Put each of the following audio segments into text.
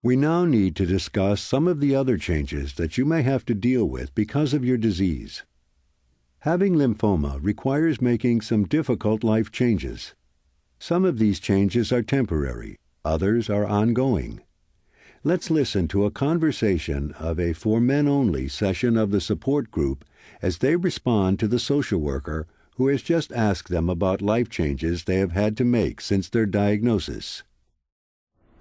We now need to discuss some of the other changes that you may have to deal with because of your disease. Having lymphoma requires making some difficult life changes. Some of these changes are temporary, others are ongoing. Let's listen to a conversation of a for men only session of the support group as they respond to the social worker who has just asked them about life changes they have had to make since their diagnosis.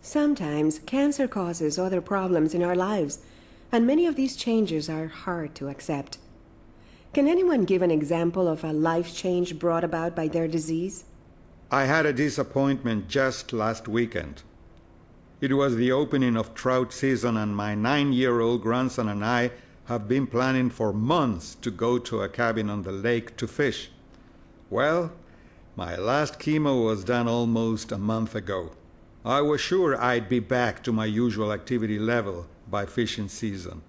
Sometimes cancer causes other problems in our lives, and many of these changes are hard to accept. Can anyone give an example of a life change brought about by their disease? I had a disappointment just last weekend. It was the opening of trout season, and my 9-year-old grandson and I have been planning for months to go to a cabin on the lake to fish. Well, my last chemo was done almost a month ago. I was sure I'd be back to my usual activity level by fishing season.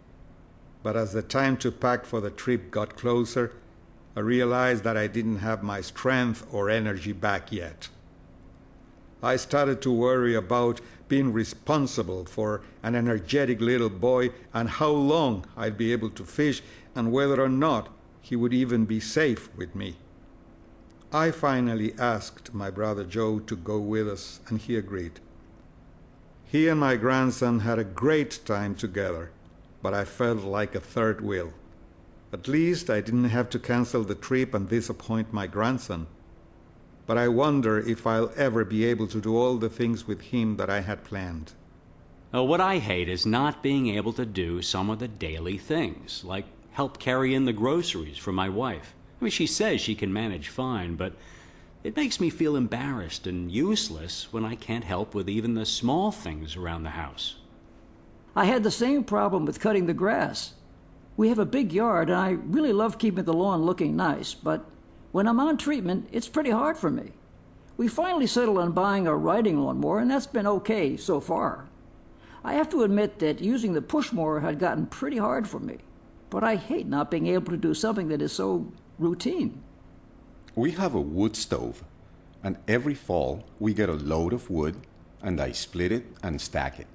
But as the time to pack for the trip got closer, I realized that I didn't have my strength or energy back yet. I started to worry about being responsible for an energetic little boy and how long I'd be able to fish and whether or not he would even be safe with me. I finally asked my brother Joe to go with us, and he agreed. He and my grandson had a great time together, but I felt like a third wheel. At least I didn't have to cancel the trip and disappoint my grandson. But I wonder if I'll ever be able to do all the things with him that I had planned. What I hate is not being able to do some of the daily things, like help carry in the groceries for my wife. I mean, she says she can manage fine, but it makes me feel embarrassed and useless when I can't help with even the small things around the house. I had the same problem with cutting the grass. We have a big yard, and I really love keeping the lawn looking nice, but when I'm on treatment, it's pretty hard for me. We finally settled on buying a riding lawnmower, and that's been okay so far. I have to admit that using the push mower had gotten pretty hard for me, but I hate not being able to do something that is so routine. We have a wood stove, and every fall we get a load of wood, and I split it and stack it.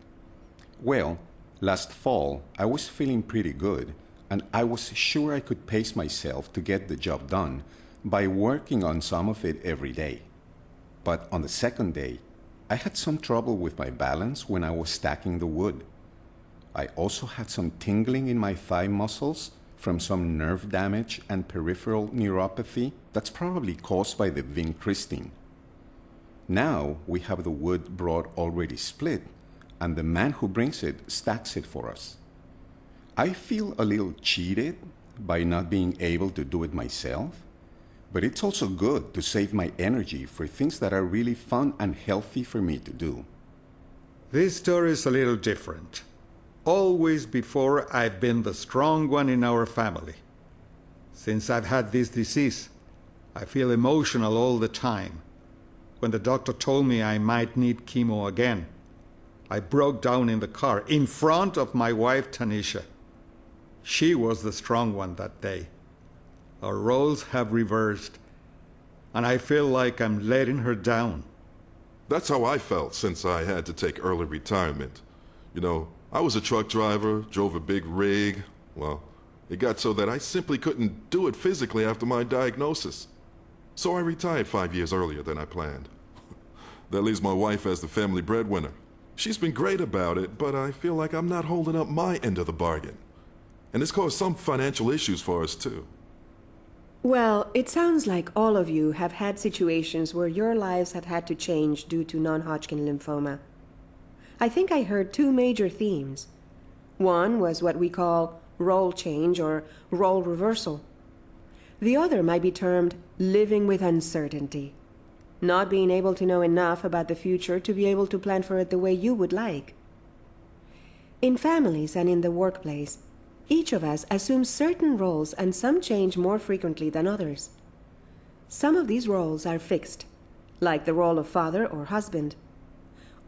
Well, last fall I was feeling pretty good, and I was sure I could pace myself to get the job done by working on some of it every day. But on the second day, I had some trouble with my balance when I was stacking the wood. I also had some tingling in my thigh muscles from some nerve damage and peripheral neuropathy that's probably caused by the vincristine. Now we have the wood brought already split, and the man who brings it stacks it for us. I feel a little cheated by not being able to do it myself, but it's also good to save my energy for things that are really fun and healthy for me to do. This story is a little different. Always before, I've been the strong one in our family. Since I've had this disease, I feel emotional all the time. When the doctor told me I might need chemo again, I broke down in the car in front of my wife, Tanisha. She was the strong one that day. Our roles have reversed, and I feel like I'm letting her down. That's how I felt since I had to take early retirement. You know, I was a truck driver, drove a big rig. Well, it got so that I simply couldn't do it physically after my diagnosis. So I retired 5 years earlier than I planned. That leaves my wife as the family breadwinner. She's been great about it, but I feel like I'm not holding up my end of the bargain. And it's caused some financial issues for us, too. Well, it sounds like all of you have had situations where your lives have had to change due to non-Hodgkin lymphoma. I think I heard two major themes. One was what we call role change or role reversal. The other might be termed living with uncertainty, not being able to know enough about the future to be able to plan for it the way you would like. In families and in the workplace, each of us assumes certain roles, and some change more frequently than others. Some of these roles are fixed, like the role of father or husband.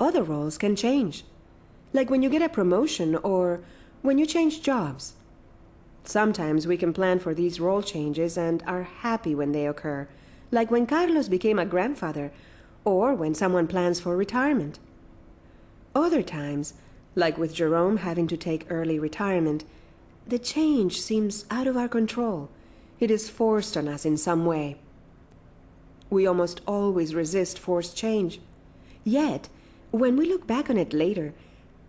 Other roles can change, like when you get a promotion or when you change jobs. Sometimes we can plan for these role changes and are happy when they occur, like when Carlos became a grandfather or when someone plans for retirement. Other times, Like with Jerome having to take early retirement, the change seems out of our control. It is forced on us in some way. We almost always resist forced change. Yet, when we look back on it later,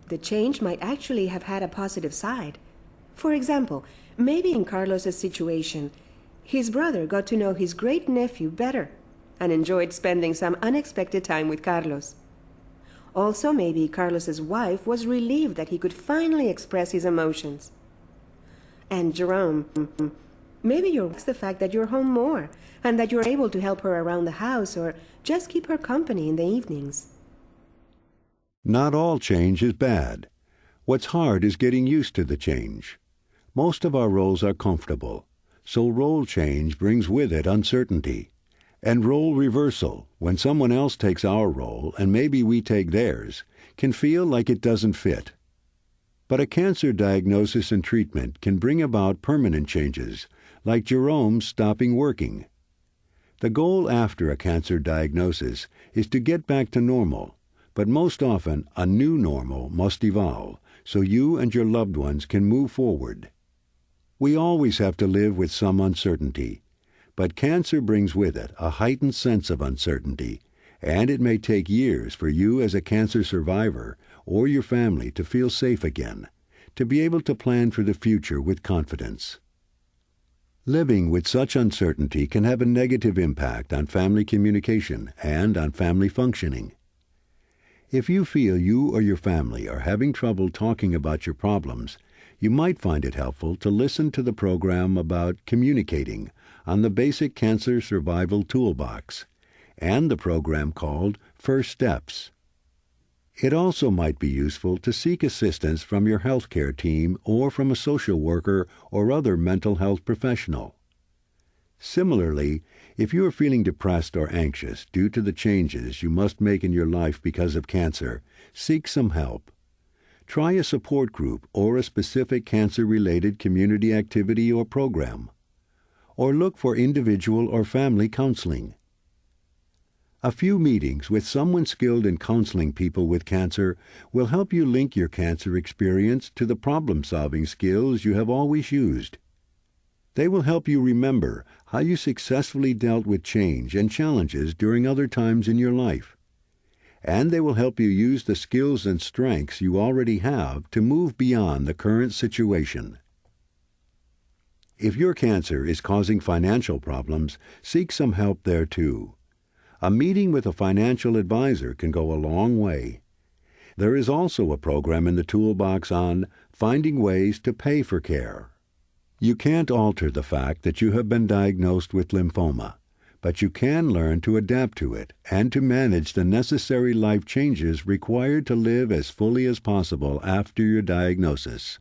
the change might actually have had a positive side. For example, maybe in Carlos's situation, his brother got to know his great-nephew better and enjoyed spending some unexpected time with Carlos. Also, maybe Carlos's wife was relieved that he could finally express his emotions. And Jerome, maybe it's the fact that you're home more and that you're able to help her around the house or just keep her company in the evenings. Not all change is bad. What's hard is getting used to the change. Most of our roles are comfortable, so role change brings with it uncertainty. And role reversal, when someone else takes our role and maybe we take theirs, can feel like it doesn't fit. But a cancer diagnosis and treatment can bring about permanent changes, like Jerome stopping working. The goal after a cancer diagnosis is to get back to normal, but most often a new normal must evolve so you and your loved ones can move forward. We always have to live with some uncertainty, but cancer brings with it a heightened sense of uncertainty, and it may take years for you as a cancer survivor or your family to feel safe again, to be able to plan for the future with confidence. Living with such uncertainty can have a negative impact on family communication and on family functioning. If you feel you or your family are having trouble talking about your problems, you might find it helpful to listen to the program about communicating on the basic Cancer Survival Toolbox and the program called First Steps. It also might be useful to seek assistance from your healthcare team or from a social worker or other mental health professional. Similarly, if you are feeling depressed or anxious due to the changes you must make in your life because of cancer, seek some help. Try a support group or a specific cancer-related community activity or program, or look for individual or family counseling. A few meetings with someone skilled in counseling people with cancer will help you link your cancer experience to the problem-solving skills you have always used. They will help you remember how you successfully dealt with change and challenges during other times in your life. And they will help you use the skills and strengths you already have to move beyond the current situation. If your cancer is causing financial problems, seek some help there too. A meeting with a financial advisor can go a long way. There is also a program in the toolbox on finding ways to pay for care. You can't alter the fact that you have been diagnosed with lymphoma, but you can learn to adapt to it and to manage the necessary life changes required to live as fully as possible after your diagnosis.